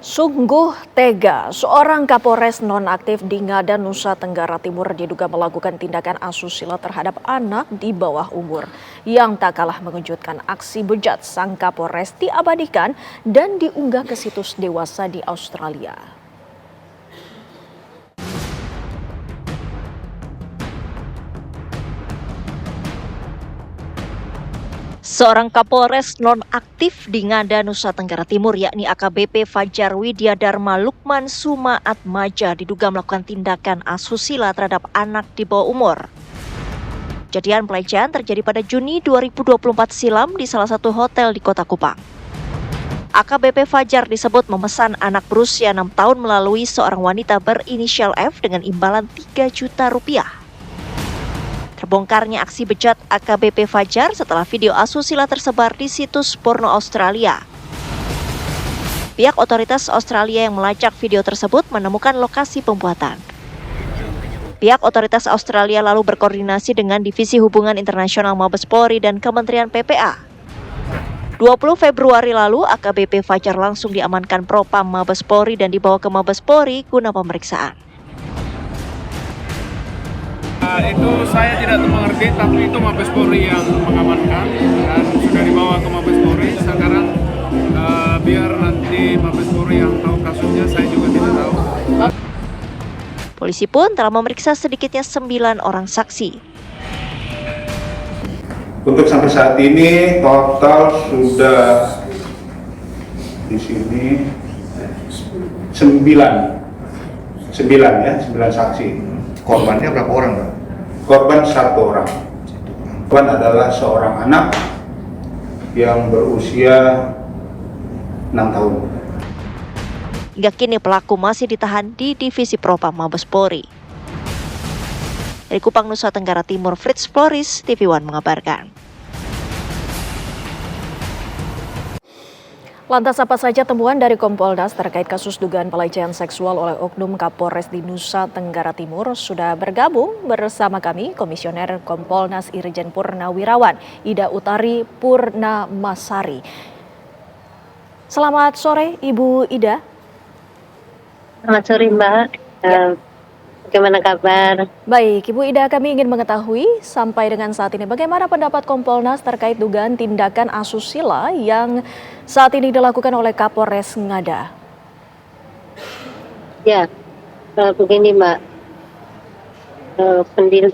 Sungguh tega, seorang Kapolres nonaktif di Ngada, Nusa Tenggara Timur diduga melakukan tindakan asusila terhadap anak di bawah umur. Yang tak kalah mengejutkan, aksi bejat sang Kapolres diabadikan dan diunggah ke situs dewasa di Australia. Seorang Kapolres nonaktif di Ngada, Nusa Tenggara Timur yakni AKBP Fajar Widya Dharma Lukman Sumaatmaja diduga melakukan tindakan asusila terhadap anak di bawah umur. Kejadian pelecehan terjadi pada Juni 2024 silam di salah satu hotel di Kota Kupang. AKBP Fajar disebut memesan anak berusia 6 tahun melalui seorang wanita berinisial F dengan imbalan 3 juta rupiah. Terbongkarnya aksi bejat AKBP Fajar setelah video asusila tersebar di situs porno Australia. Pihak otoritas Australia yang melacak video tersebut menemukan lokasi pembuatan. Pihak otoritas Australia lalu berkoordinasi dengan Divisi Hubungan Internasional Mabes Polri dan Kementerian PPA. 20 Februari lalu, AKBP Fajar langsung diamankan Propam Mabes Polri dan dibawa ke Mabes Polri guna pemeriksaan. Itu saya tidak mengerti, tapi itu Mabes Polri yang mengamankan dan sudah dibawa ke Mabes Polri. Sekarang biar nanti Mabes Polri yang tahu kasusnya, saya juga tidak tahu. Polisi pun telah memeriksa sedikitnya 9 orang saksi. Untuk sampai saat ini total sudah di sini 9 saksi. Korbannya berapa orang, Pak? Korban 1 orang. Korban adalah seorang anak yang berusia 6 tahun. Hingga kini pelaku masih ditahan di Divisi Propam Mabes Polri. Dari Kupang, Nusa Tenggara Timur, Fritz Floris, TV One mengabarkan. Lantas apa saja temuan dari Kompolnas terkait kasus dugaan pelecehan seksual oleh oknum Kapolres di Nusa Tenggara Timur? Sudah bergabung bersama kami Komisioner Kompolnas Irjen Purnawirawan Ida Utari Purnamasari. Selamat sore Ibu Ida. Selamat sore Mbak. Bagaimana kabar? Baik, Ibu Ida, kami ingin mengetahui sampai dengan saat ini bagaimana pendapat Kompolnas terkait dugaan tindakan asusila yang saat ini dilakukan oleh Kapolres Ngada. Ya, begini Mbak.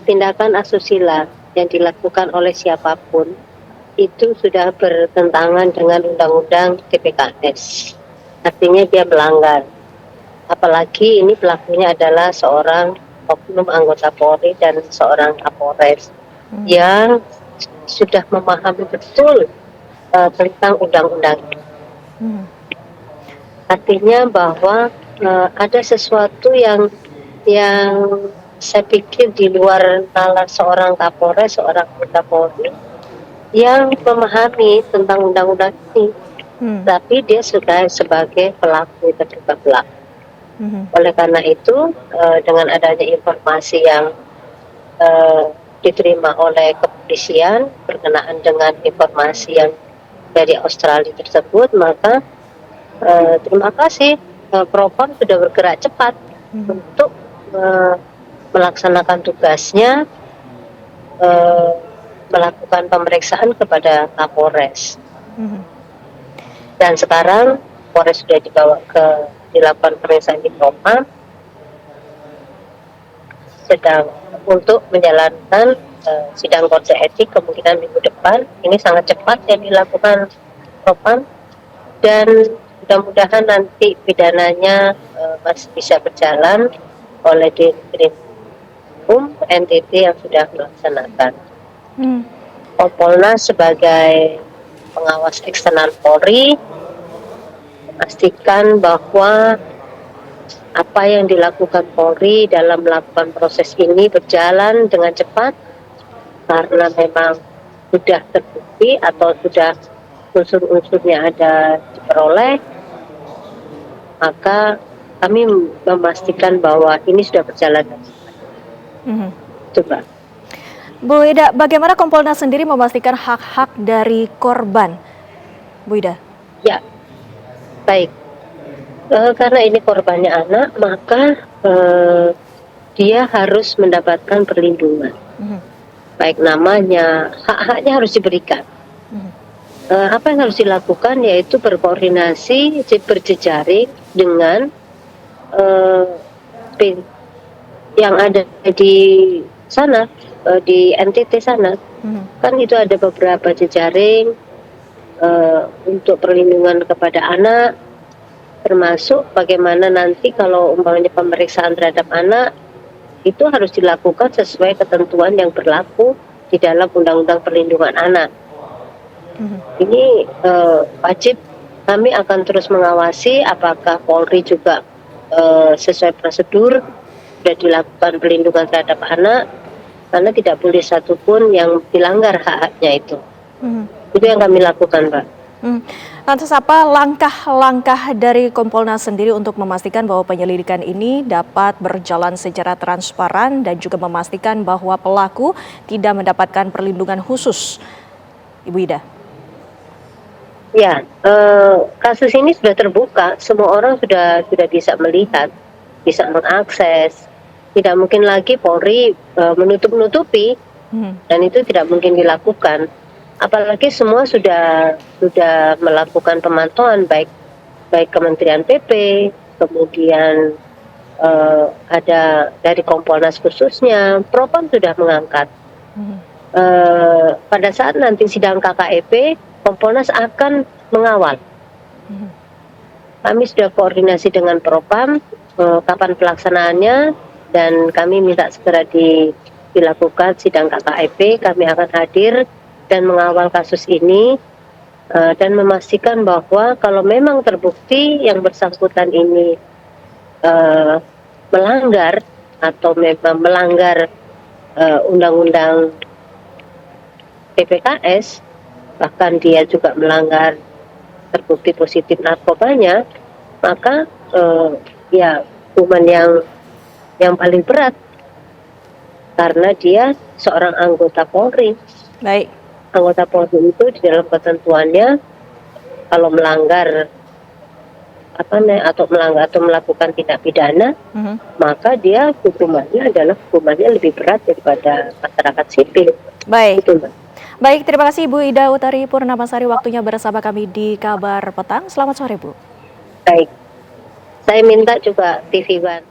Tindakan asusila yang dilakukan oleh siapapun itu sudah bertentangan dengan Undang-Undang TPKS. Artinya dia melanggar. Apalagi ini pelakunya adalah seorang oknum anggota Polri dan seorang Kapolres yang sudah memahami betul tentang undang-undang ini. Artinya bahwa ada sesuatu yang saya pikir di luar nalar seorang Kapolres, seorang anggota Polri yang memahami tentang undang-undang ini, tapi dia sudah sebagai pelaku, terduga pelaku. Oleh karena itu, dengan adanya informasi yang diterima oleh kepolisian berkenaan dengan informasi yang dari Australia tersebut, maka terima kasih Propam sudah bergerak cepat untuk melaksanakan tugasnya, melakukan pemeriksaan kepada Kapolres. Dan sekarang Polres sudah dilakukan pemeriksaan di Propam, sedang untuk menjalankan sidang kode etik kemungkinan minggu depan. Ini sangat cepat yang dilakukan Propam, dan mudah-mudahan nanti pidananya masih bisa berjalan oleh Ditkrimum NTT yang sudah melaksanakan. Kompolnas sebagai pengawas eksternal Polri memastikan bahwa apa yang dilakukan Polri dalam melakukan proses ini berjalan dengan cepat, karena memang sudah terbukti atau sudah unsur-unsurnya ada diperoleh, maka kami memastikan bahwa ini sudah berjalan dengan cepat. Coba. Bu Ida, bagaimana Kompolnas sendiri memastikan hak-hak dari korban? Bu Ida. Ya, baik. Karena ini korbannya anak, maka dia harus mendapatkan perlindungan. Baik namanya, hak-haknya harus diberikan. Apa yang harus dilakukan yaitu berkoordinasi, berjejaring dengan yang ada di sana, di NTT sana. Kan itu ada beberapa jejaring untuk perlindungan kepada anak, termasuk bagaimana nanti kalau umpamanya pemeriksaan terhadap anak itu harus dilakukan sesuai ketentuan yang berlaku di dalam Undang-Undang Perlindungan Anak. Ini wajib, kami akan terus mengawasi apakah Polri juga sesuai prosedur sudah dilakukan perlindungan terhadap anak, karena tidak boleh satupun yang dilanggar hak-haknya itu. Itu yang kami lakukan, Pak. Lantas apa langkah-langkah dari Kompolnas sendiri untuk memastikan bahwa penyelidikan ini dapat berjalan secara transparan dan juga memastikan bahwa pelaku tidak mendapatkan perlindungan khusus, Ibu Ida? Ya, kasus ini sudah terbuka, semua orang sudah bisa melihat, bisa mengakses. Tidak mungkin lagi Polri menutup-nutupi, dan itu tidak mungkin dilakukan. Apalagi semua sudah melakukan pemantauan, baik Kementerian PP, kemudian ada dari Kompolnas khususnya, Propam sudah mengangkat. Pada saat nanti sidang KKEP, Kompolnas akan mengawal. Kami sudah koordinasi dengan Propam kapan pelaksanaannya, dan kami minta segera dilakukan sidang KKEP. Kami akan hadir dan mengawal kasus ini dan memastikan bahwa kalau memang terbukti yang bersangkutan ini melanggar atau memang melanggar undang-undang PPKS, bahkan dia juga melanggar, terbukti positif narkobanya, maka ya hukuman yang paling berat, karena dia seorang anggota Polri. Baik. Anggota Polri itu di dalam ketentuannya kalau melanggar atau melakukan tindak pidana, maka dia hukumannya lebih berat daripada masyarakat sipil. Baik. Itu, Mbak. Baik, terima kasih Ibu Ida Utari Purnamasari waktunya bersama kami di Kabar Petang. Selamat sore, Bu. Baik. Saya minta juga TV One